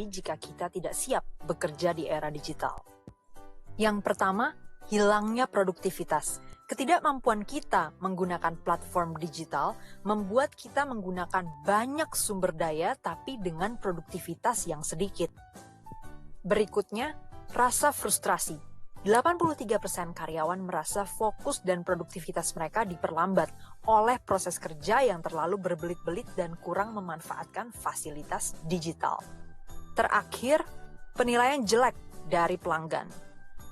jika kita tidak siap bekerja di era digital. Yang pertama, hilangnya produktivitas. Ketidakmampuan kita menggunakan platform digital membuat kita menggunakan banyak sumber daya tapi dengan produktivitas yang sedikit. Berikutnya, rasa frustrasi. 83% karyawan merasa fokus dan produktivitas mereka diperlambat oleh proses kerja yang terlalu berbelit-belit dan kurang memanfaatkan fasilitas digital. Terakhir, penilaian jelek dari pelanggan.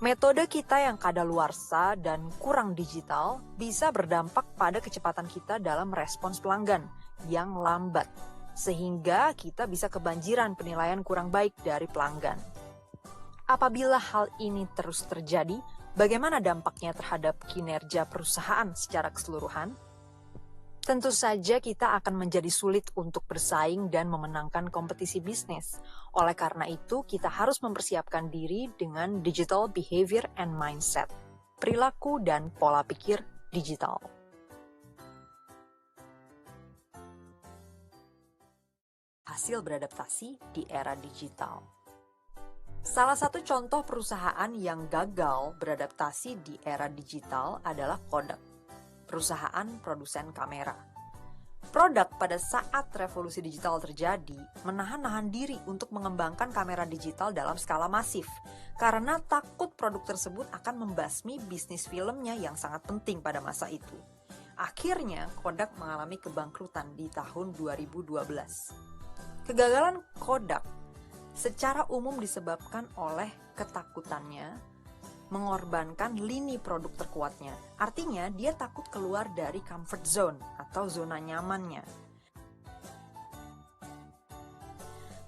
Metode kita yang kadaluarsa dan kurang digital bisa berdampak pada kecepatan kita dalam respons pelanggan yang lambat, sehingga kita bisa kebanjiran penilaian kurang baik dari pelanggan. Apabila hal ini terus terjadi, bagaimana dampaknya terhadap kinerja perusahaan secara keseluruhan? Tentu saja kita akan menjadi sulit untuk bersaing dan memenangkan kompetisi bisnis. Oleh karena itu, kita harus mempersiapkan diri dengan digital behavior and mindset, perilaku dan pola pikir digital. Hasil beradaptasi di era digital. Salah satu contoh perusahaan yang gagal beradaptasi di era digital adalah Kodak, perusahaan produsen kamera. Produk pada saat revolusi digital terjadi menahan-nahan diri untuk mengembangkan kamera digital dalam skala masif karena takut produk tersebut akan membasmi bisnis filmnya yang sangat penting pada masa itu. Akhirnya Kodak mengalami kebangkrutan di tahun 2012. Kegagalan Kodak secara umum disebabkan oleh ketakutannya mengorbankan lini produk terkuatnya. Artinya, dia takut keluar dari comfort zone atau zona nyamannya.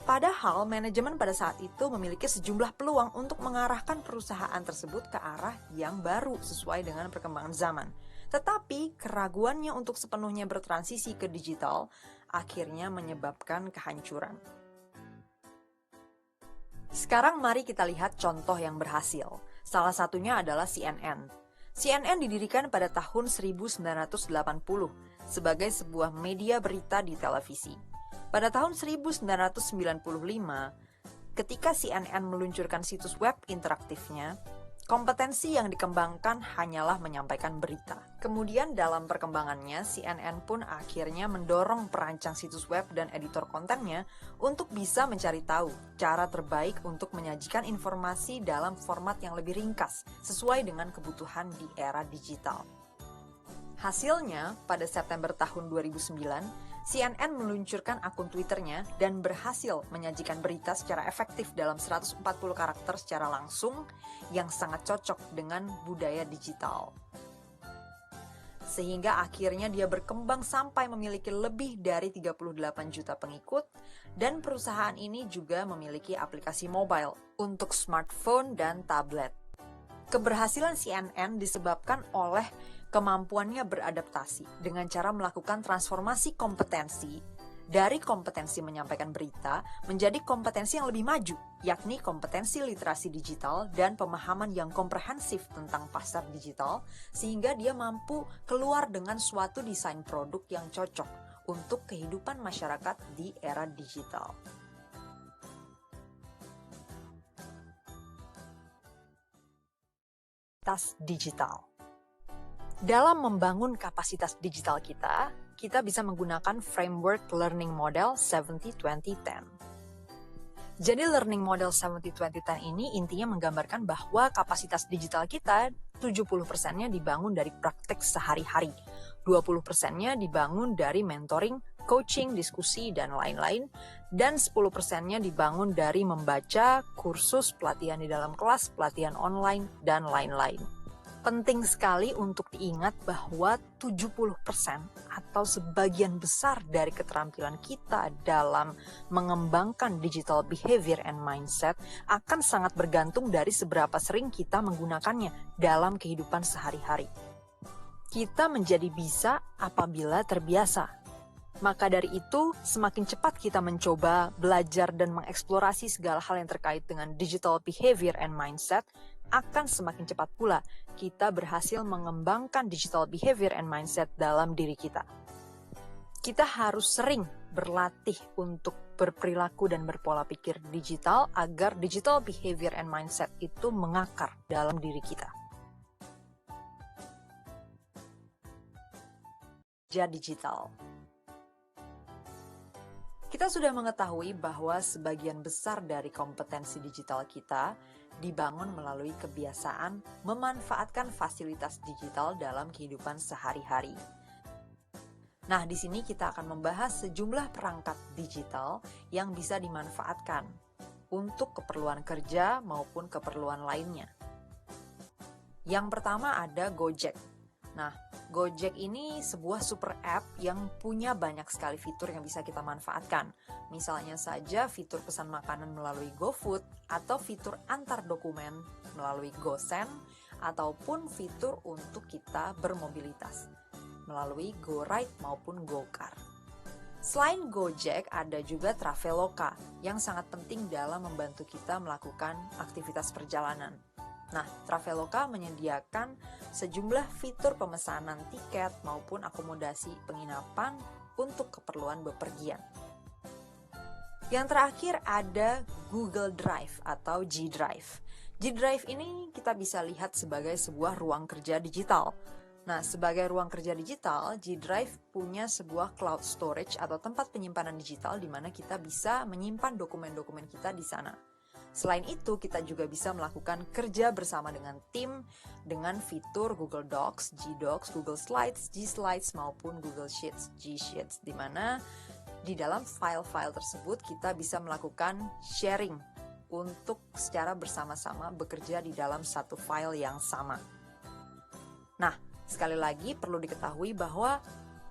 Padahal, manajemen pada saat itu memiliki sejumlah peluang untuk mengarahkan perusahaan tersebut ke arah yang baru sesuai dengan perkembangan zaman. Tetapi, keraguannya untuk sepenuhnya bertransisi ke digital akhirnya menyebabkan kehancuran. Sekarang mari kita lihat contoh yang berhasil. Salah satunya adalah CNN. CNN didirikan pada tahun 1980 sebagai sebuah media berita di televisi. Pada tahun 1995, ketika CNN meluncurkan situs web interaktifnya, kompetensi yang dikembangkan hanyalah menyampaikan berita. Kemudian dalam perkembangannya, CNN pun akhirnya mendorong perancang situs web dan editor kontennya untuk bisa mencari tahu cara terbaik untuk menyajikan informasi dalam format yang lebih ringkas sesuai dengan kebutuhan di era digital. Hasilnya, pada September tahun 2009, CNN meluncurkan akun Twitternya dan berhasil menyajikan berita secara efektif dalam 140 karakter secara langsung yang sangat cocok dengan budaya digital. Sehingga akhirnya dia berkembang sampai memiliki lebih dari 38 juta pengikut dan perusahaan ini juga memiliki aplikasi mobile untuk smartphone dan tablet. Keberhasilan CNN disebabkan oleh kemampuannya beradaptasi dengan cara melakukan transformasi kompetensi dari kompetensi menyampaikan berita menjadi kompetensi yang lebih maju, yakni kompetensi literasi digital dan pemahaman yang komprehensif tentang pasar digital, sehingga dia mampu keluar dengan suatu desain produk yang cocok untuk kehidupan masyarakat di era digital. Tas digital. Dalam membangun kapasitas digital kita bisa menggunakan framework learning model 70-20-10. Jadi learning model 70-20-10 ini intinya menggambarkan bahwa kapasitas digital kita 70%-nya dibangun dari praktek sehari-hari, 20%-nya dibangun dari mentoring, coaching, diskusi, dan lain-lain, dan 10%-nya dibangun dari membaca, kursus, pelatihan di dalam kelas, pelatihan online, dan lain-lain. Penting sekali untuk diingat bahwa 70% atau sebagian besar dari keterampilan kita dalam mengembangkan digital behavior and mindset akan sangat bergantung dari seberapa sering kita menggunakannya dalam kehidupan sehari-hari. Kita menjadi bisa apabila terbiasa. Maka dari itu, semakin cepat kita mencoba, belajar, dan mengeksplorasi segala hal yang terkait dengan digital behavior and mindset, akan semakin cepat pula kita berhasil mengembangkan digital behavior and mindset dalam diri kita. Kita harus sering berlatih untuk berperilaku dan berpola pikir digital agar digital behavior and mindset itu mengakar dalam diri kita. Kerja digital. Kita sudah mengetahui bahwa sebagian besar dari kompetensi digital kita dibangun melalui kebiasaan memanfaatkan fasilitas digital dalam kehidupan sehari-hari. Nah, di sini kita akan membahas sejumlah perangkat digital yang bisa dimanfaatkan untuk keperluan kerja maupun keperluan lainnya. Yang pertama ada Gojek. Nah, Gojek ini sebuah super app yang punya banyak sekali fitur yang bisa kita manfaatkan. Misalnya saja fitur pesan makanan melalui GoFood, atau fitur antar dokumen melalui GoSend, ataupun fitur untuk kita bermobilitas melalui GoRide maupun GoCar. Selain Gojek, ada juga Traveloka yang sangat penting dalam membantu kita melakukan aktivitas perjalanan. Nah, Traveloka menyediakan sejumlah fitur pemesanan tiket maupun akomodasi penginapan untuk keperluan bepergian. Yang terakhir ada Google Drive atau G Drive. G Drive ini kita bisa lihat sebagai sebuah ruang kerja digital. Nah, sebagai ruang kerja digital, G Drive punya sebuah cloud storage atau tempat penyimpanan digital di mana kita bisa menyimpan dokumen-dokumen kita di sana. Selain itu, kita juga bisa melakukan kerja bersama dengan tim dengan fitur Google Docs, G Docs, Google Slides, G Slides, maupun Google Sheets, G Sheets, di mana di dalam file-file tersebut kita bisa melakukan sharing untuk secara bersama-sama bekerja di dalam satu file yang sama. Nah, sekali lagi perlu diketahui bahwa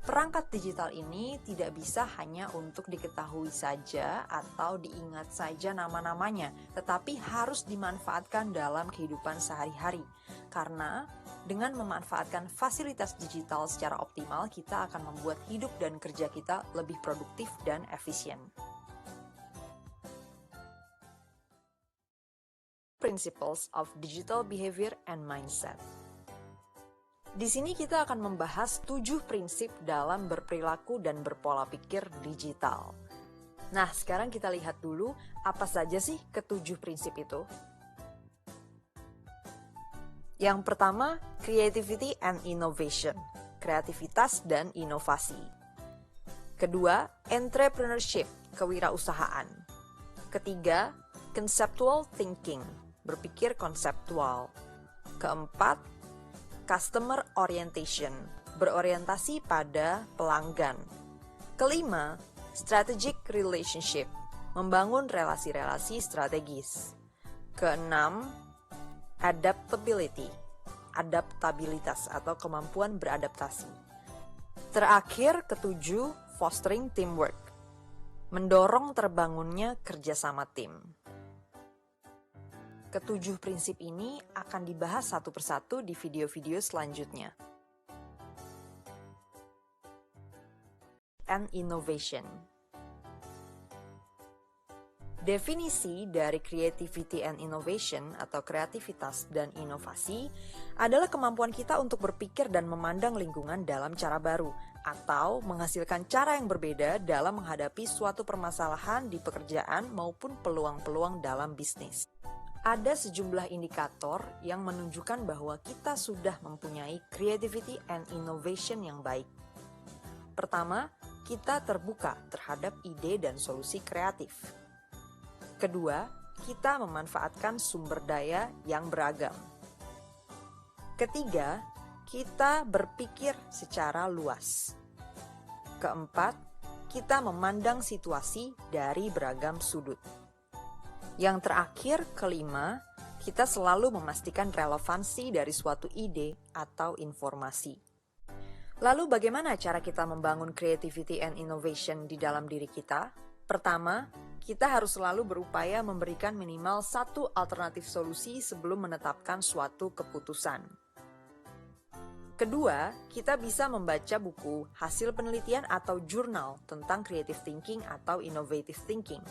perangkat digital ini tidak bisa hanya untuk diketahui saja atau diingat saja nama-namanya, tetapi harus dimanfaatkan dalam kehidupan sehari-hari. Karena dengan memanfaatkan fasilitas digital secara optimal, kita akan membuat hidup dan kerja kita lebih produktif dan efisien. Principles of Digital Behavior and Mindset. Di sini kita akan membahas 7 prinsip dalam berperilaku dan berpola pikir digital. Nah, sekarang kita lihat dulu apa saja sih ke-7 prinsip itu. Yang pertama, creativity and innovation, kreativitas dan inovasi. Kedua, entrepreneurship, kewirausahaan. Ketiga, conceptual thinking, berpikir konseptual. Keempat, customer orientation, berorientasi pada pelanggan. Kelima, strategic relationship, membangun relasi-relasi strategis. Keenam, adaptability, adaptabilitas atau kemampuan beradaptasi. Terakhir, ketujuh, fostering teamwork, mendorong terbangunnya kerjasama tim. Ketujuh prinsip ini akan dibahas satu persatu di video-video selanjutnya. And innovation. Definisi dari creativity and innovation atau kreativitas dan inovasi adalah kemampuan kita untuk berpikir dan memandang lingkungan dalam cara baru atau menghasilkan cara yang berbeda dalam menghadapi suatu permasalahan di pekerjaan maupun peluang-peluang dalam bisnis. Ada sejumlah indikator yang menunjukkan bahwa kita sudah mempunyai creativity and innovation yang baik. Pertama, kita terbuka terhadap ide dan solusi kreatif. Kedua, kita memanfaatkan sumber daya yang beragam. Ketiga, kita berpikir secara luas. Keempat, kita memandang situasi dari beragam sudut. Yang terakhir, kelima, kita selalu memastikan relevansi dari suatu ide atau informasi. Lalu bagaimana cara kita membangun creativity and innovation di dalam diri kita? Pertama, kita harus selalu berupaya memberikan minimal satu alternatif solusi sebelum menetapkan suatu keputusan. Kedua, kita bisa membaca buku, hasil penelitian atau jurnal tentang creative thinking atau innovative thinking.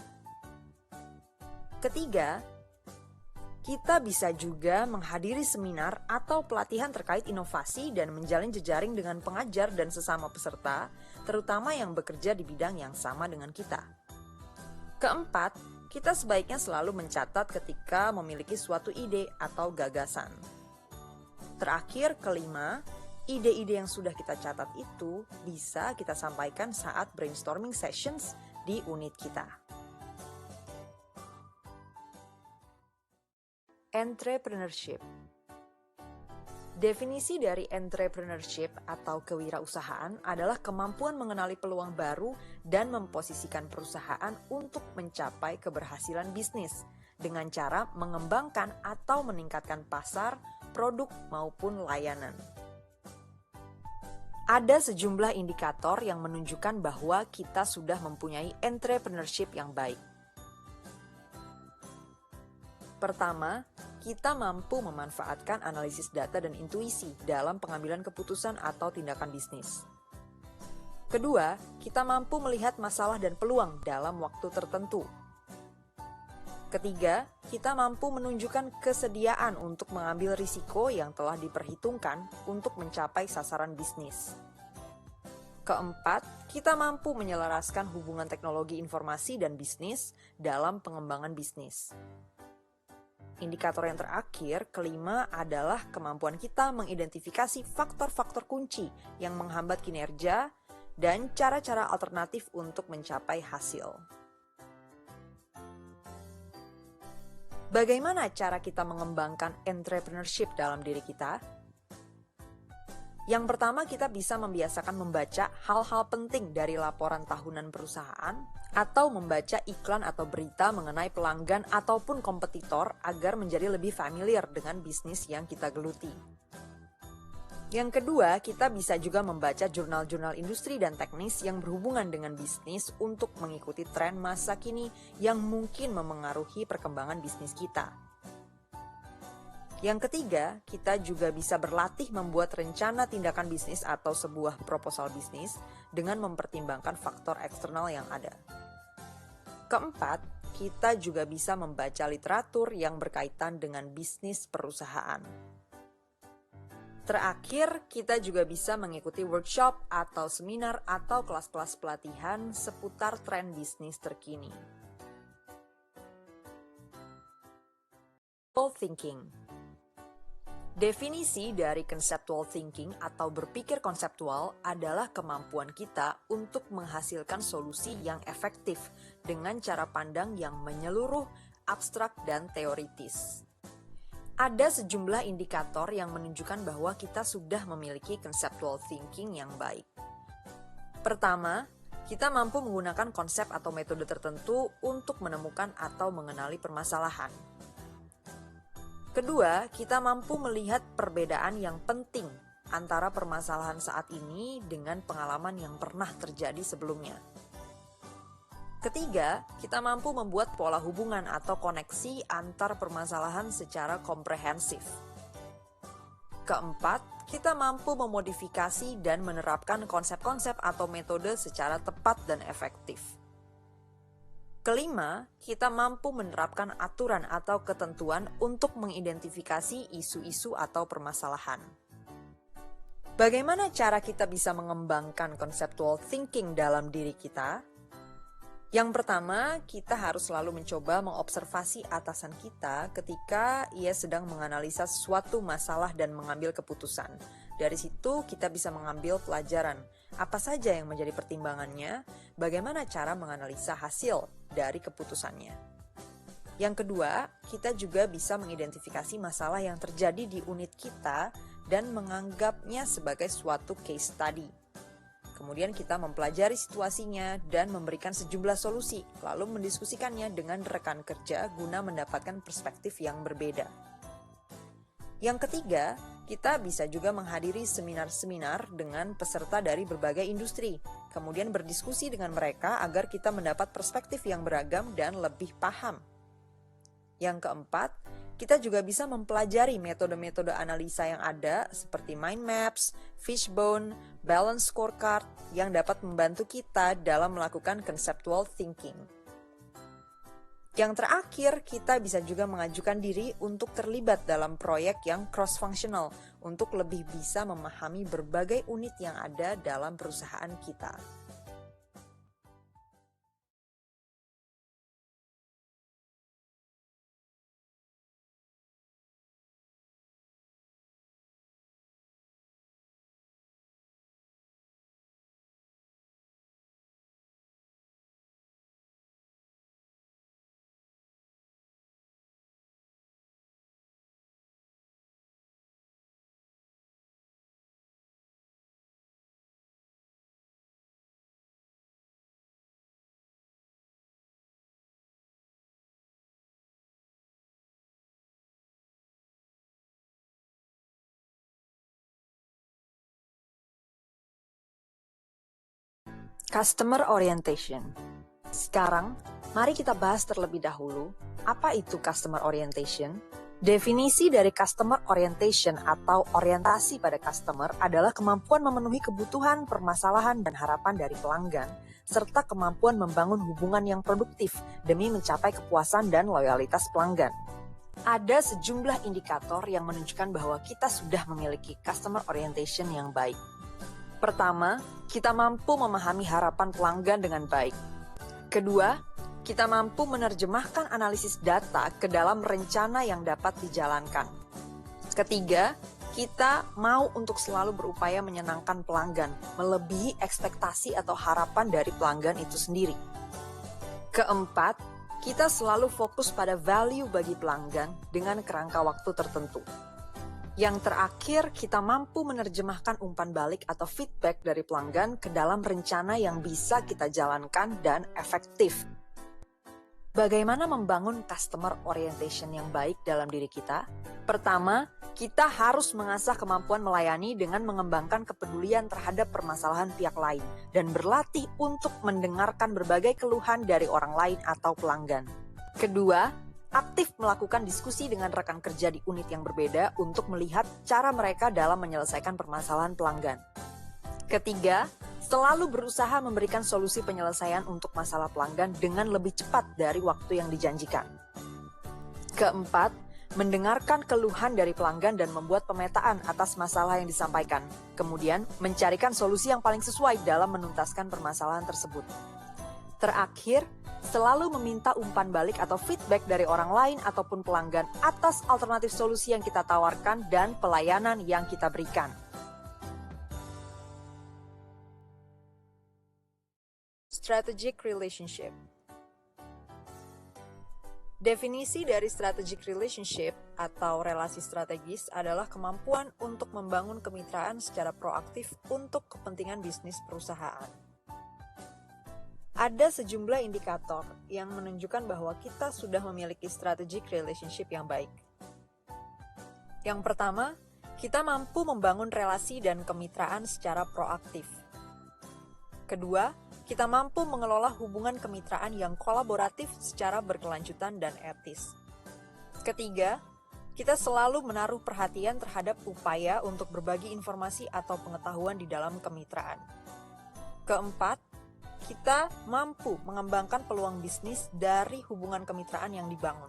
Ketiga, Kita bisa juga menghadiri seminar atau pelatihan terkait inovasi dan menjalin jejaring dengan pengajar dan sesama peserta, terutama yang bekerja di bidang yang sama dengan kita. Keempat, kita sebaiknya selalu mencatat ketika memiliki suatu ide atau gagasan. Terakhir, kelima, ide-ide yang sudah kita catat itu bisa kita sampaikan saat brainstorming sessions di unit kita. Entrepreneurship. Definisi dari entrepreneurship atau kewirausahaan adalah kemampuan mengenali peluang baru dan memposisikan perusahaan untuk mencapai keberhasilan bisnis dengan cara mengembangkan atau meningkatkan pasar, produk maupun layanan. Ada sejumlah indikator yang menunjukkan bahwa kita sudah mempunyai entrepreneurship yang baik. Pertama, kita mampu memanfaatkan analisis data dan intuisi dalam pengambilan keputusan atau tindakan bisnis. Kedua, kita mampu melihat masalah dan peluang dalam waktu tertentu. Ketiga, kita mampu menunjukkan kesediaan untuk mengambil risiko yang telah diperhitungkan untuk mencapai sasaran bisnis. Keempat, kita mampu menyelaraskan hubungan teknologi informasi dan bisnis dalam pengembangan bisnis. Indikator yang terakhir, kelima, adalah kemampuan kita mengidentifikasi faktor-faktor kunci yang menghambat kinerja dan cara-cara alternatif untuk mencapai hasil. Bagaimana cara kita mengembangkan entrepreneurship dalam diri kita? Yang pertama, kita bisa membiasakan membaca hal-hal penting dari laporan tahunan perusahaan atau membaca iklan atau berita mengenai pelanggan ataupun kompetitor agar menjadi lebih familiar dengan bisnis yang kita geluti. Yang kedua, kita bisa juga membaca jurnal-jurnal industri dan teknis yang berhubungan dengan bisnis untuk mengikuti tren masa kini yang mungkin memengaruhi perkembangan bisnis kita. Yang ketiga, kita juga bisa berlatih membuat rencana tindakan bisnis atau sebuah proposal bisnis dengan mempertimbangkan faktor eksternal yang ada. Keempat, kita juga bisa membaca literatur yang berkaitan dengan bisnis perusahaan. Terakhir, kita juga bisa mengikuti workshop atau seminar atau kelas-kelas pelatihan seputar tren bisnis terkini. Thinking. Definisi dari conceptual thinking atau berpikir konseptual adalah kemampuan kita untuk menghasilkan solusi yang efektif dengan cara pandang yang menyeluruh, abstrak, dan teoritis. Ada sejumlah indikator yang menunjukkan bahwa kita sudah memiliki conceptual thinking yang baik. Pertama, kita mampu menggunakan konsep atau metode tertentu untuk menemukan atau mengenali permasalahan. Kedua, kita mampu melihat perbedaan yang penting antara permasalahan saat ini dengan pengalaman yang pernah terjadi sebelumnya. Ketiga, kita mampu membuat pola hubungan atau koneksi antar permasalahan secara komprehensif. Keempat, kita mampu memodifikasi dan menerapkan konsep-konsep atau metode secara tepat dan efektif. Kelima, kita mampu menerapkan aturan atau ketentuan untuk mengidentifikasi isu-isu atau permasalahan. Bagaimana cara kita bisa mengembangkan conceptual thinking dalam diri kita? Yang pertama, kita harus selalu mencoba mengobservasi atasan kita ketika ia sedang menganalisa suatu masalah dan mengambil keputusan. Dari situ kita bisa mengambil pelajaran. Apa saja yang menjadi pertimbangannya, bagaimana cara menganalisa hasil dari keputusannya. Yang kedua, kita juga bisa mengidentifikasi masalah yang terjadi di unit kita dan menganggapnya sebagai suatu case study. Kemudian kita mempelajari situasinya dan memberikan sejumlah solusi, lalu mendiskusikannya dengan rekan kerja guna mendapatkan perspektif yang berbeda. Yang ketiga, kita bisa juga menghadiri seminar-seminar dengan peserta dari berbagai industri, kemudian berdiskusi dengan mereka agar kita mendapat perspektif yang beragam dan lebih paham. Yang keempat, kita juga bisa mempelajari metode-metode analisa yang ada seperti mind maps, fishbone, balance scorecard yang dapat membantu kita dalam melakukan conceptual thinking. Yang terakhir, kita bisa juga mengajukan diri untuk terlibat dalam proyek yang cross-functional untuk lebih bisa memahami berbagai unit yang ada dalam perusahaan kita. Customer orientation. Sekarang, mari kita bahas terlebih dahulu, apa itu customer orientation? Definisi dari customer orientation atau orientasi pada customer adalah kemampuan memenuhi kebutuhan, permasalahan, dan harapan dari pelanggan, serta kemampuan membangun hubungan yang produktif demi mencapai kepuasan dan loyalitas pelanggan. Ada sejumlah indikator yang menunjukkan bahwa kita sudah memiliki customer orientation yang baik. Pertama, kita mampu memahami harapan pelanggan dengan baik. Kedua, kita mampu menerjemahkan analisis data ke dalam rencana yang dapat dijalankan. Ketiga, kita mau untuk selalu berupaya menyenangkan pelanggan, melebihi ekspektasi atau harapan dari pelanggan itu sendiri. Keempat, kita selalu fokus pada value bagi pelanggan dengan kerangka waktu tertentu. Yang terakhir, kita mampu menerjemahkan umpan balik atau feedback dari pelanggan ke dalam rencana yang bisa kita jalankan dan efektif. Bagaimana membangun customer orientation yang baik dalam diri kita? Pertama, kita harus mengasah kemampuan melayani dengan mengembangkan kepedulian terhadap permasalahan pihak lain dan berlatih untuk mendengarkan berbagai keluhan dari orang lain atau pelanggan. Kedua, aktif melakukan diskusi dengan rekan kerja di unit yang berbeda untuk melihat cara mereka dalam menyelesaikan permasalahan pelanggan. Ketiga, selalu berusaha memberikan solusi penyelesaian untuk masalah pelanggan dengan lebih cepat dari waktu yang dijanjikan. Keempat, mendengarkan keluhan dari pelanggan dan membuat pemetaan atas masalah yang disampaikan, kemudian mencarikan solusi yang paling sesuai dalam menuntaskan permasalahan tersebut. Terakhir, selalu meminta umpan balik atau feedback dari orang lain ataupun pelanggan atas alternatif solusi yang kita tawarkan dan pelayanan yang kita berikan. Strategic relationship. Definisi dari strategic relationship atau relasi strategis adalah kemampuan untuk membangun kemitraan secara proaktif untuk kepentingan bisnis perusahaan. Ada sejumlah indikator yang menunjukkan bahwa kita sudah memiliki strategic relationship yang baik. Yang pertama, kita mampu membangun relasi dan kemitraan secara proaktif. Kedua, kita mampu mengelola hubungan kemitraan yang kolaboratif secara berkelanjutan dan etis. Ketiga, kita selalu menaruh perhatian terhadap upaya untuk berbagi informasi atau pengetahuan di dalam kemitraan. Keempat, kita mampu mengembangkan peluang bisnis dari hubungan kemitraan yang dibangun.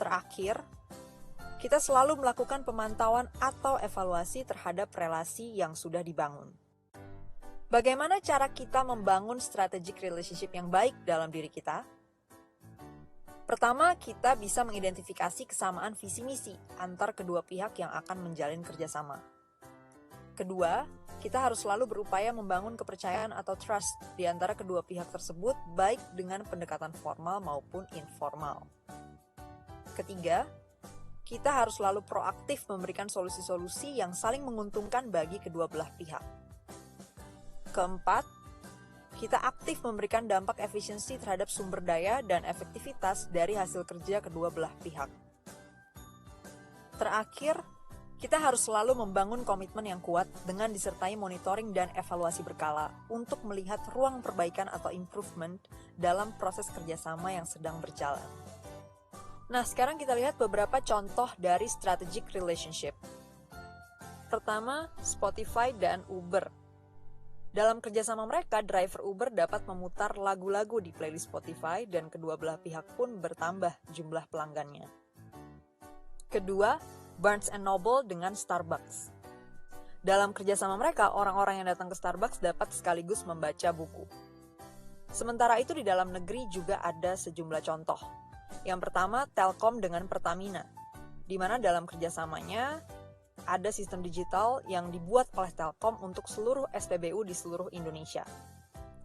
Terakhir, kita selalu melakukan pemantauan atau evaluasi terhadap relasi yang sudah dibangun. Bagaimana cara kita membangun strategic relationship yang baik dalam diri kita? Pertama, kita bisa mengidentifikasi kesamaan visi misi antar kedua pihak yang akan menjalin kerjasama. Kedua, kita harus selalu berupaya membangun kepercayaan atau trust di antara kedua pihak tersebut, baik dengan pendekatan formal maupun informal. Ketiga, kita harus selalu proaktif memberikan solusi-solusi yang saling menguntungkan bagi kedua belah pihak. Keempat, kita aktif memberikan dampak efisiensi terhadap sumber daya dan efektivitas dari hasil kerja kedua belah pihak. Terakhir, kita harus selalu membangun komitmen yang kuat dengan disertai monitoring dan evaluasi berkala untuk melihat ruang perbaikan atau improvement dalam proses kerjasama yang sedang berjalan. Nah, sekarang kita lihat beberapa contoh dari strategic relationship. Pertama, Spotify dan Uber. Dalam kerjasama mereka, driver Uber dapat memutar lagu-lagu di playlist Spotify dan kedua belah pihak pun bertambah jumlah pelanggannya. Kedua, Barnes & Noble dengan Starbucks. Dalam kerjasama mereka, orang-orang yang datang ke Starbucks dapat sekaligus membaca buku. Sementara itu di dalam negeri juga ada sejumlah contoh. Yang pertama, Telkom dengan Pertamina, di mana dalam kerjasamanya ada sistem digital yang dibuat oleh Telkom untuk seluruh SPBU di seluruh Indonesia.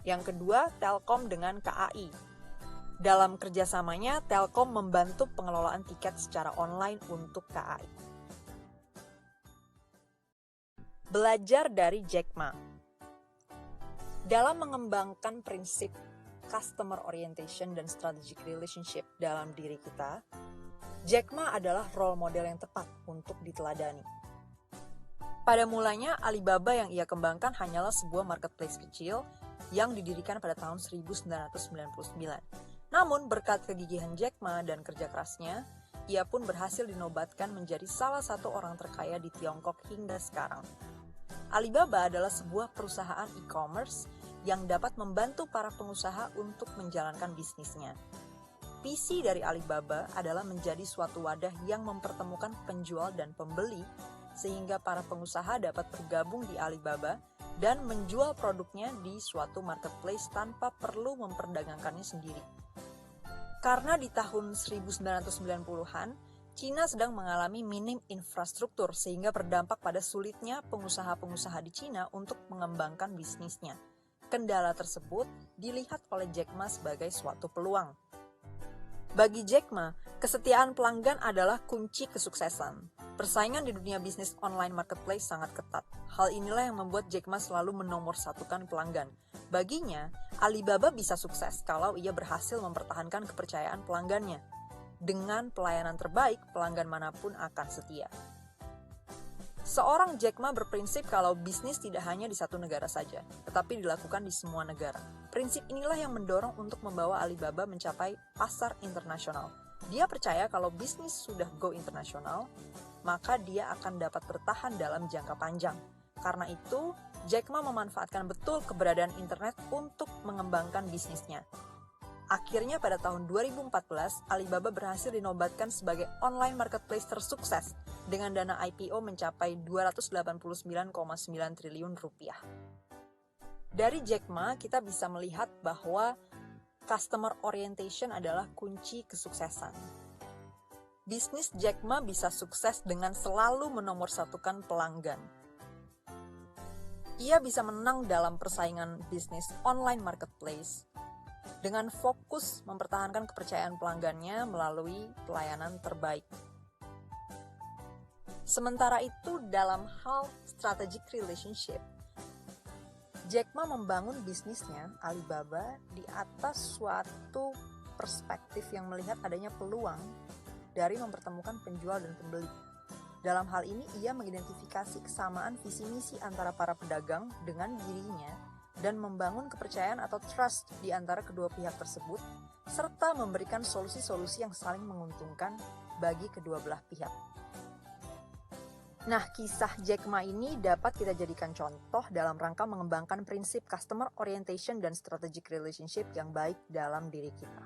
Yang kedua, Telkom dengan KAI. Dalam kerjasamanya, Telkom membantu pengelolaan tiket secara online untuk KAI. Belajar dari Jack Ma. Dalam mengembangkan prinsip customer orientation dan strategic relationship dalam diri kita, Jack Ma adalah role model yang tepat untuk diteladani. Pada mulanya, Alibaba yang ia kembangkan hanyalah sebuah marketplace kecil yang didirikan pada tahun 1999. Namun, berkat kegigihan Jack Ma dan kerja kerasnya, ia pun berhasil dinobatkan menjadi salah satu orang terkaya di Tiongkok hingga sekarang. Alibaba adalah sebuah perusahaan e-commerce yang dapat membantu para pengusaha untuk menjalankan bisnisnya. Visi dari Alibaba adalah menjadi suatu wadah yang mempertemukan penjual dan pembeli sehingga para pengusaha dapat bergabung di Alibaba dan menjual produknya di suatu marketplace tanpa perlu memperdagangkannya sendiri. Karena di tahun 1990-an, Cina sedang mengalami minim infrastruktur sehingga berdampak pada sulitnya pengusaha-pengusaha di Cina untuk mengembangkan bisnisnya. Kendala tersebut dilihat oleh Jack Ma sebagai suatu peluang. Bagi Jack Ma, kesetiaan pelanggan adalah kunci kesuksesan. Persaingan di dunia bisnis online marketplace sangat ketat. Hal inilah yang membuat Jack Ma selalu menomorsatukan pelanggan. Baginya, Alibaba bisa sukses kalau ia berhasil mempertahankan kepercayaan pelanggannya. Dengan pelayanan terbaik, pelanggan manapun akan setia. Seorang Jack Ma berprinsip kalau bisnis tidak hanya di satu negara saja, tetapi dilakukan di semua negara. Prinsip inilah yang mendorong untuk membawa Alibaba mencapai pasar internasional. Dia percaya kalau bisnis sudah go internasional, maka dia akan dapat bertahan dalam jangka panjang. Karena itu, Jack Ma memanfaatkan betul keberadaan internet untuk mengembangkan bisnisnya. Akhirnya pada tahun 2014, Alibaba berhasil dinobatkan sebagai online marketplace tersukses dengan dana IPO mencapai 289,9 triliun rupiah. Dari Jack Ma, kita bisa melihat bahwa customer orientation adalah kunci kesuksesan. Bisnis Jack Ma bisa sukses dengan selalu menomorsatukan pelanggan. Ia bisa menang dalam persaingan bisnis online marketplace dengan fokus mempertahankan kepercayaan pelanggannya melalui pelayanan terbaik. Sementara itu, dalam hal strategic relationship, Jack Ma membangun bisnisnya Alibaba di atas suatu perspektif yang melihat adanya peluang dari mempertemukan penjual dan pembeli. Dalam hal ini, ia mengidentifikasi kesamaan visi misi antara para pedagang dengan dirinya dan membangun kepercayaan atau trust di antara kedua pihak tersebut, serta memberikan solusi-solusi yang saling menguntungkan bagi kedua belah pihak. Nah, kisah Jack Ma ini dapat kita jadikan contoh dalam rangka mengembangkan prinsip customer orientation dan strategic relationship yang baik dalam diri kita.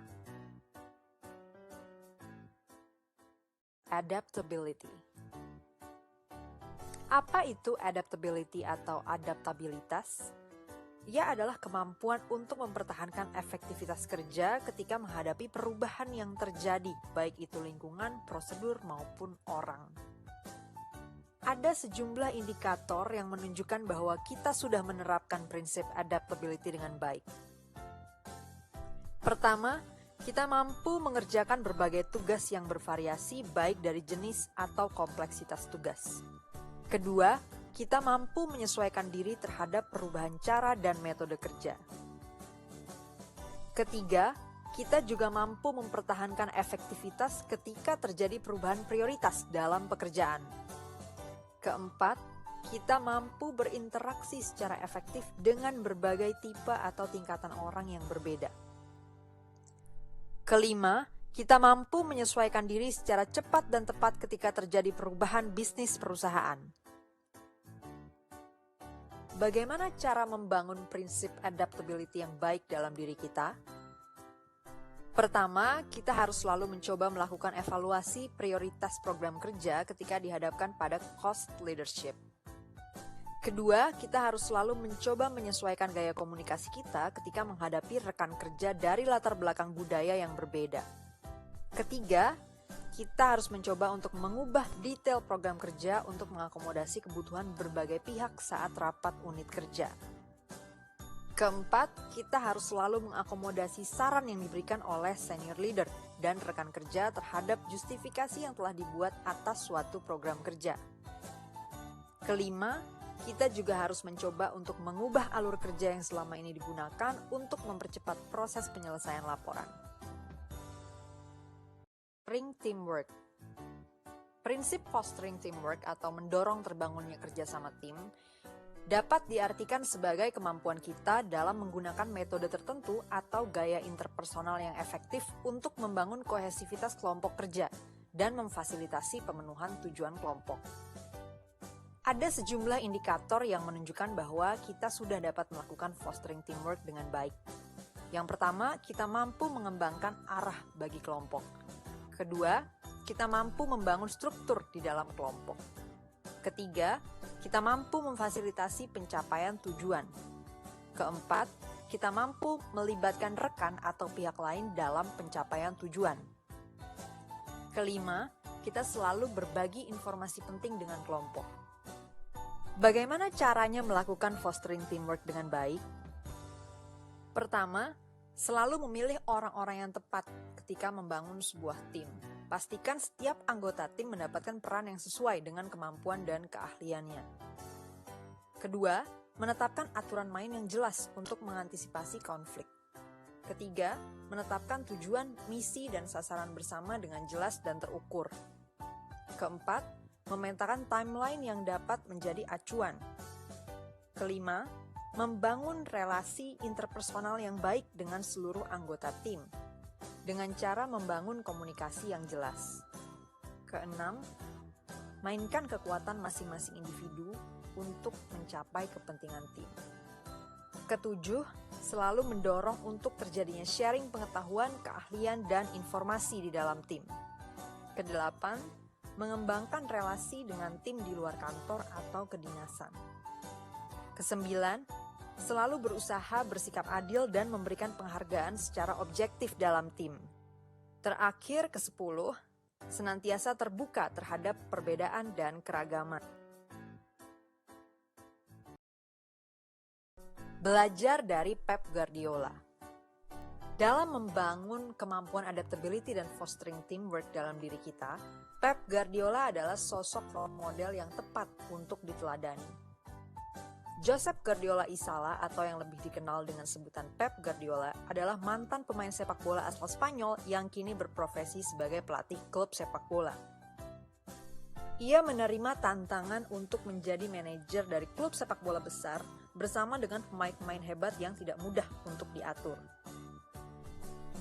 Adaptability. Apa itu adaptability atau adaptabilitas? Ia adalah kemampuan untuk mempertahankan efektivitas kerja ketika menghadapi perubahan yang terjadi, baik itu lingkungan, prosedur, maupun orang. Ada sejumlah indikator yang menunjukkan bahwa kita sudah menerapkan prinsip adaptability dengan baik. Pertama, kita mampu mengerjakan berbagai tugas yang bervariasi, baik dari jenis atau kompleksitas tugas. Kedua, kita mampu menyesuaikan diri terhadap perubahan cara dan metode kerja. Ketiga, kita juga mampu mempertahankan efektivitas ketika terjadi perubahan prioritas dalam pekerjaan. Keempat, kita mampu berinteraksi secara efektif dengan berbagai tipe atau tingkatan orang yang berbeda. Kelima, kita mampu menyesuaikan diri secara cepat dan tepat ketika terjadi perubahan bisnis perusahaan. Bagaimana cara membangun prinsip adaptability yang baik dalam diri kita? Pertama, kita harus selalu mencoba melakukan evaluasi prioritas program kerja ketika dihadapkan pada cost leadership. Kedua, kita harus selalu mencoba menyesuaikan gaya komunikasi kita ketika menghadapi rekan kerja dari latar belakang budaya yang berbeda. Ketiga, kita harus mencoba untuk mengubah detail program kerja untuk mengakomodasi kebutuhan berbagai pihak saat rapat unit kerja. Keempat, kita harus selalu mengakomodasi saran yang diberikan oleh senior leader dan rekan kerja terhadap justifikasi yang telah dibuat atas suatu program kerja. Kelima, kita juga harus mencoba untuk mengubah alur kerja yang selama ini digunakan untuk mempercepat proses penyelesaian laporan. Fostering teamwork. Prinsip fostering teamwork atau mendorong terbangunnya kerjasama tim dapat diartikan sebagai kemampuan kita dalam menggunakan metode tertentu atau gaya interpersonal yang efektif untuk membangun kohesivitas kelompok kerja dan memfasilitasi pemenuhan tujuan kelompok. Ada sejumlah indikator yang menunjukkan bahwa kita sudah dapat melakukan fostering teamwork dengan baik. Yang pertama, kita mampu mengembangkan arah bagi kelompok. Kedua, kita mampu membangun struktur di dalam kelompok. Ketiga, kita mampu memfasilitasi pencapaian tujuan. Keempat, kita mampu melibatkan rekan atau pihak lain dalam pencapaian tujuan. Kelima, kita selalu berbagi informasi penting dengan kelompok. Bagaimana caranya melakukan fostering teamwork dengan baik? Pertama, selalu memilih orang-orang yang tepat ketika membangun sebuah tim. Pastikan setiap anggota tim mendapatkan peran yang sesuai dengan kemampuan dan keahliannya. Kedua, menetapkan aturan main yang jelas untuk mengantisipasi konflik. Ketiga, menetapkan tujuan, misi, dan sasaran bersama dengan jelas dan terukur. Keempat, memetakan timeline yang dapat menjadi acuan. Kelima, membangun relasi interpersonal yang baik dengan seluruh anggota tim, dengan cara membangun komunikasi yang jelas. Keenam, mainkan kekuatan masing-masing individu untuk mencapai kepentingan tim. Ketujuh, selalu mendorong untuk terjadinya sharing pengetahuan, keahlian, dan informasi di dalam tim. Kedelapan, mengembangkan relasi dengan tim di luar kantor atau kedinasan. Kesembilan, selalu berusaha bersikap adil dan memberikan penghargaan secara objektif dalam tim. Terakhir, ke-10, senantiasa terbuka terhadap perbedaan dan keragaman. Belajar dari Pep Guardiola. Dalam membangun kemampuan adaptability dan fostering teamwork dalam diri kita, Pep Guardiola adalah sosok role model yang tepat untuk diteladani. Josep Guardiola Isala atau yang lebih dikenal dengan sebutan Pep Guardiola adalah mantan pemain sepak bola asal Spanyol yang kini berprofesi sebagai pelatih klub sepak bola. Ia menerima tantangan untuk menjadi manajer dari klub sepak bola besar bersama dengan pemain-pemain hebat yang tidak mudah untuk diatur.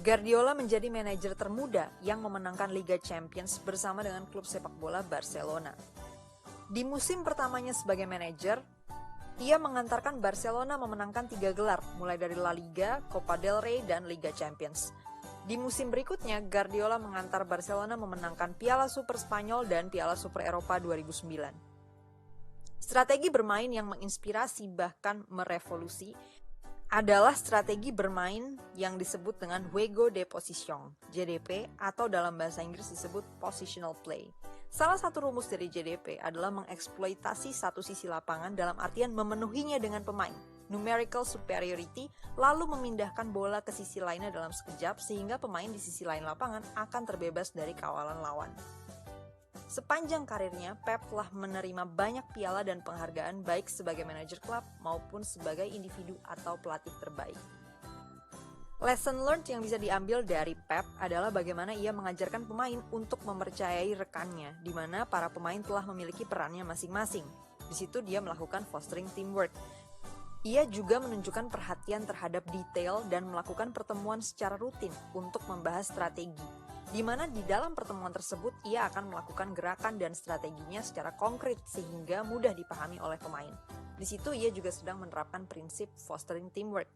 Guardiola menjadi manajer termuda yang memenangkan Liga Champions bersama dengan klub sepak bola Barcelona. Di musim pertamanya sebagai manajer, ia mengantarkan Barcelona memenangkan 3 gelar, mulai dari La Liga, Copa del Rey, dan Liga Champions. Di musim berikutnya, Guardiola mengantar Barcelona memenangkan Piala Super Spanyol dan Piala Super Eropa 2009. Strategi bermain yang menginspirasi bahkan merevolusi adalah strategi bermain yang disebut dengan Juego de Posición, JDP, atau dalam bahasa Inggris disebut Positional Play. Salah satu rumus dari JDP adalah mengeksploitasi satu sisi lapangan dalam artian memenuhinya dengan pemain, numerical superiority, lalu memindahkan bola ke sisi lainnya dalam sekejap sehingga pemain di sisi lain lapangan akan terbebas dari kawalan lawan. Sepanjang karirnya, Pep telah menerima banyak piala dan penghargaan baik sebagai manajer klub maupun sebagai individu atau pelatih terbaik. Lesson learned yang bisa diambil dari Pep adalah bagaimana ia mengajarkan pemain untuk mempercayai rekannya, di mana para pemain telah memiliki perannya masing-masing. Di situ dia melakukan fostering teamwork. Ia juga menunjukkan perhatian terhadap detail dan melakukan pertemuan secara rutin untuk membahas strategi. di mana di dalam pertemuan tersebut ia akan melakukan gerakan dan strateginya secara konkret sehingga mudah dipahami oleh pemain. Di situ ia juga sedang menerapkan prinsip fostering teamwork.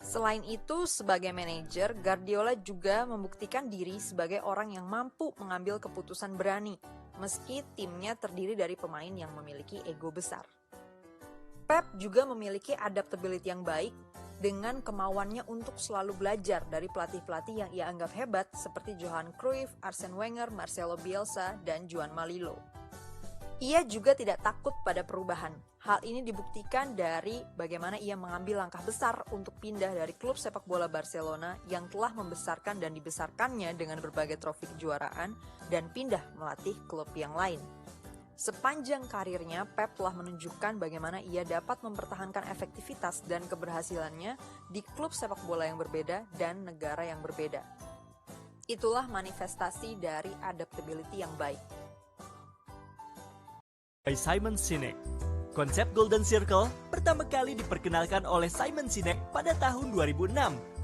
Selain itu, sebagai manajer, Guardiola juga membuktikan diri sebagai orang yang mampu mengambil keputusan berani, meski timnya terdiri dari pemain yang memiliki ego besar. Pep juga memiliki adaptability yang baik dengan kemauannya untuk selalu belajar dari pelatih-pelatih yang ia anggap hebat seperti Johan Cruyff, Arsene Wenger, Marcelo Bielsa, dan Joan Malilo. Ia juga tidak takut pada perubahan. Hal ini dibuktikan dari bagaimana ia mengambil langkah besar untuk pindah dari klub sepak bola Barcelona yang telah membesarkan dan dibesarkannya dengan berbagai trofi kejuaraan dan pindah melatih klub yang lain. Sepanjang karirnya, Pep telah menunjukkan bagaimana ia dapat mempertahankan efektivitas dan keberhasilannya di klub sepak bola yang berbeda dan negara yang berbeda. Itulah manifestasi dari adaptability yang baik. By Simon Sinek. Konsep Golden Circle pertama kali diperkenalkan oleh Simon Sinek pada tahun 2006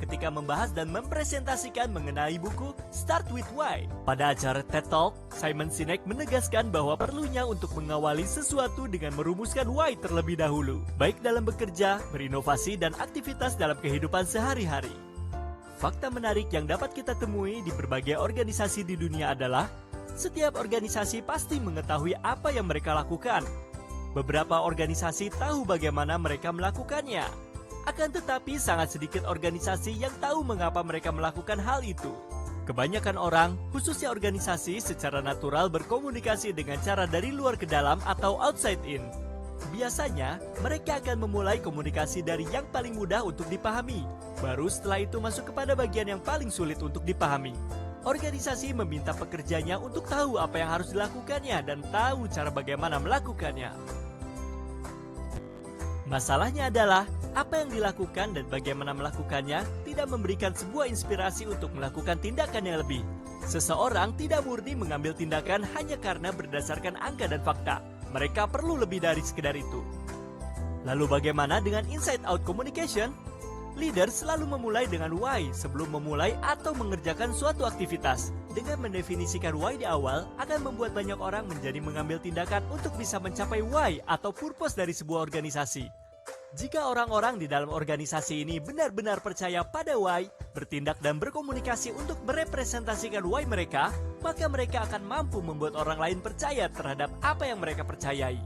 ketika membahas dan mempresentasikan mengenai buku Start With Why. Pada acara TED Talk, Simon Sinek menegaskan bahwa perlunya untuk mengawali sesuatu dengan merumuskan why terlebih dahulu, baik dalam bekerja, berinovasi, dan aktivitas dalam kehidupan sehari-hari. Fakta menarik yang dapat kita temui di berbagai organisasi di dunia adalah setiap organisasi pasti mengetahui apa yang mereka lakukan. Beberapa organisasi tahu bagaimana mereka melakukannya. Akan tetapi sangat sedikit organisasi yang tahu mengapa mereka melakukan hal itu. Kebanyakan orang, khususnya organisasi, secara natural berkomunikasi dengan cara dari luar ke dalam atau outside in. Biasanya, mereka akan memulai komunikasi dari yang paling mudah untuk dipahami. Baru setelah itu masuk kepada bagian yang paling sulit untuk dipahami. Organisasi meminta pekerjanya untuk tahu apa yang harus dilakukannya dan tahu cara bagaimana melakukannya. Masalahnya adalah, apa yang dilakukan dan bagaimana melakukannya tidak memberikan sebuah inspirasi untuk melakukan tindakan yang lebih. Seseorang tidak murni mengambil tindakan hanya karena berdasarkan angka dan fakta. Mereka perlu lebih dari sekedar itu. Lalu bagaimana dengan inside-out communication? Leader selalu memulai dengan why sebelum memulai atau mengerjakan suatu aktivitas. Dengan mendefinisikan why di awal, akan membuat banyak orang menjadi mengambil tindakan untuk bisa mencapai why atau purpose dari sebuah organisasi. Jika orang-orang di dalam organisasi ini benar-benar percaya pada why, bertindak dan berkomunikasi untuk merepresentasikan why mereka, maka mereka akan mampu membuat orang lain percaya terhadap apa yang mereka percayai.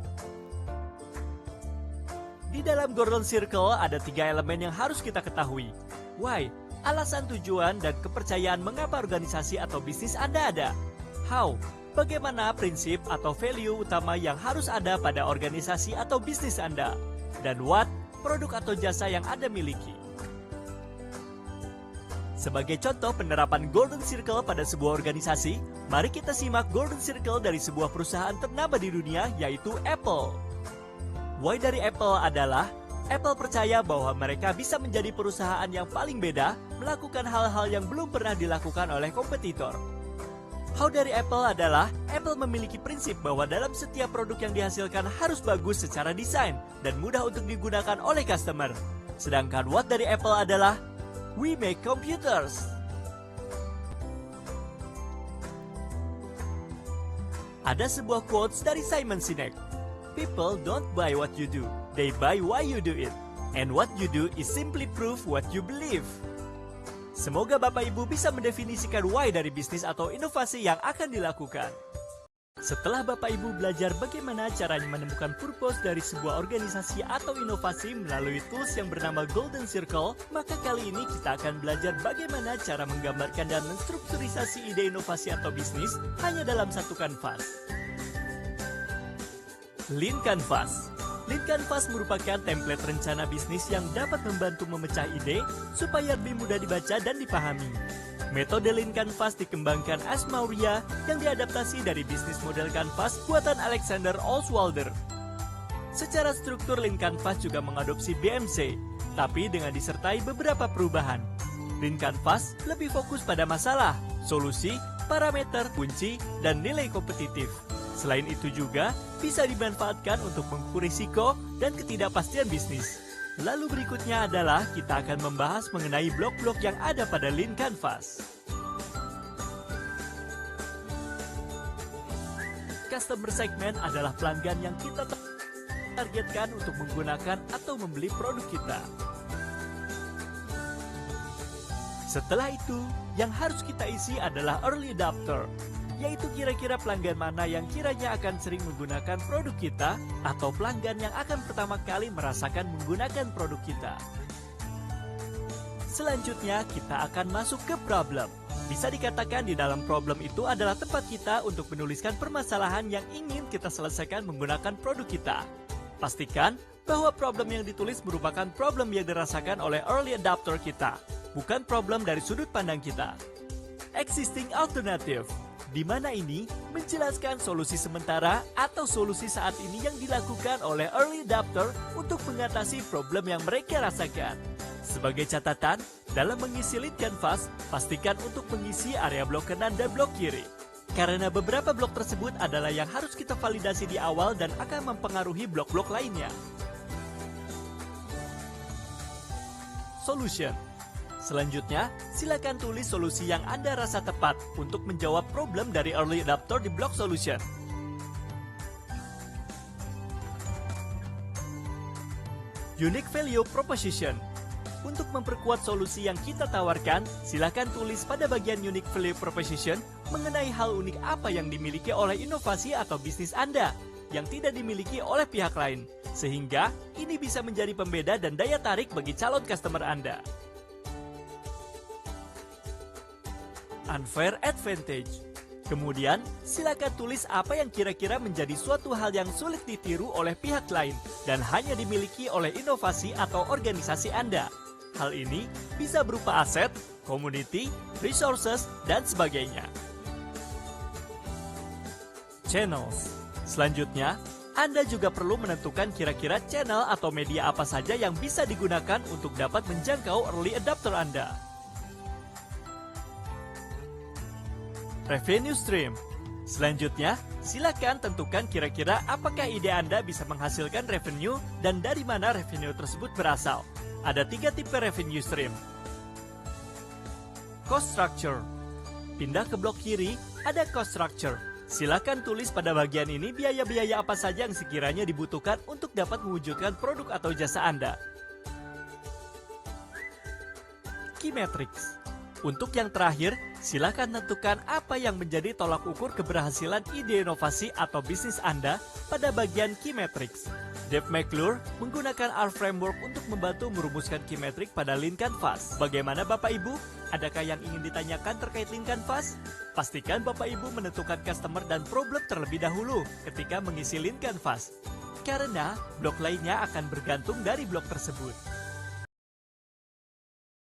Di dalam Golden Circle ada 3 elemen yang harus kita ketahui. Why, alasan tujuan dan kepercayaan mengapa organisasi atau bisnis Anda ada. How, bagaimana prinsip atau value utama yang harus ada pada organisasi atau bisnis Anda. Dan what, produk atau jasa yang Anda miliki. Sebagai contoh penerapan Golden Circle pada sebuah organisasi, mari kita simak Golden Circle dari sebuah perusahaan ternama di dunia, yaitu Apple. Why dari Apple adalah, Apple percaya bahwa mereka bisa menjadi perusahaan yang paling beda, melakukan hal-hal yang belum pernah dilakukan oleh kompetitor. How dari Apple adalah, Apple memiliki prinsip bahwa dalam setiap produk yang dihasilkan harus bagus secara desain dan mudah untuk digunakan oleh customer. Sedangkan what dari Apple adalah, we make computers. Ada sebuah quotes dari Simon Sinek. People don't buy what you do, they buy why you do it. And what you do is simply prove what you believe. Semoga Bapak Ibu bisa mendefinisikan why dari bisnis atau inovasi yang akan dilakukan. Setelah Bapak Ibu belajar bagaimana caranya menemukan purpose dari sebuah organisasi atau inovasi melalui tools yang bernama Golden Circle, maka kali ini kita akan belajar bagaimana cara menggambarkan dan menstrukturisasi ide inovasi atau bisnis hanya dalam satu kanvas. Lean Canvas. Lean Canvas merupakan template rencana bisnis yang dapat membantu memecah ide supaya lebih mudah dibaca dan dipahami. Metode Lean Canvas dikembangkan Ash Maurya yang diadaptasi dari bisnis model Canvas buatan Alexander Osterwalder. Secara struktur Lean Canvas juga mengadopsi BMC, tapi dengan disertai beberapa perubahan. Lean Canvas lebih fokus pada masalah, solusi, parameter, kunci, dan nilai kompetitif. Selain itu juga bisa dimanfaatkan untuk mengukur risiko dan ketidakpastian bisnis. Lalu berikutnya adalah kita akan membahas mengenai blok-blok yang ada pada Lean Canvas. Customer segment adalah pelanggan yang kita targetkan untuk menggunakan atau membeli produk kita. Setelah itu, yang harus kita isi adalah early adopter, yaitu kira-kira pelanggan mana yang kiranya akan sering menggunakan produk kita atau pelanggan yang akan pertama kali merasakan menggunakan produk kita. Selanjutnya, kita akan masuk ke problem. Bisa dikatakan di dalam problem itu adalah tempat kita untuk menuliskan permasalahan yang ingin kita selesaikan menggunakan produk kita. Pastikan bahwa problem yang ditulis merupakan problem yang dirasakan oleh early adopter kita, bukan problem dari sudut pandang kita. Existing alternative, di mana ini menjelaskan solusi sementara atau solusi saat ini yang dilakukan oleh early adopter untuk mengatasi problem yang mereka rasakan. Sebagai catatan, dalam mengisi lead canvas, pastikan untuk mengisi area blok kanan dan blok kiri. Karena beberapa blok tersebut adalah yang harus kita validasi di awal dan akan mempengaruhi blok-blok lainnya. Solution. Selanjutnya, silakan tulis solusi yang Anda rasa tepat untuk menjawab problem dari early adopter di blok solution. Unique value proposition. Untuk memperkuat solusi yang kita tawarkan, silakan tulis pada bagian unique value proposition mengenai hal unik apa yang dimiliki oleh inovasi atau bisnis Anda yang tidak dimiliki oleh pihak lain, sehingga ini bisa menjadi pembeda dan daya tarik bagi calon customer Anda. Unfair advantage. Kemudian, silakan tulis apa yang kira-kira menjadi suatu hal yang sulit ditiru oleh pihak lain dan hanya dimiliki oleh inovasi atau organisasi Anda. Hal ini bisa berupa aset, community, resources, dan sebagainya. Channels. Selanjutnya, Anda juga perlu menentukan kira-kira channel atau media apa saja yang bisa digunakan untuk dapat menjangkau early adopter Anda. Revenue stream. Selanjutnya, silakan tentukan kira-kira apakah ide Anda bisa menghasilkan revenue dan dari mana revenue tersebut berasal. Ada 3 tipe revenue stream. Cost structure. Pindah ke blok kiri, ada cost structure. Silakan tulis pada bagian ini biaya-biaya apa saja yang sekiranya dibutuhkan untuk dapat mewujudkan produk atau jasa Anda. Key metrics. Untuk yang terakhir, silakan tentukan apa yang menjadi tolak ukur keberhasilan ide inovasi atau bisnis Anda pada bagian key metrics. Dave McClure menggunakan R Framework untuk membantu merumuskan key metric pada Lean Canvas. Bagaimana Bapak Ibu? Adakah yang ingin ditanyakan terkait Lean Canvas? Pastikan Bapak Ibu menentukan customer dan problem terlebih dahulu ketika mengisi Lean Canvas, karena blok lainnya akan bergantung dari blok tersebut.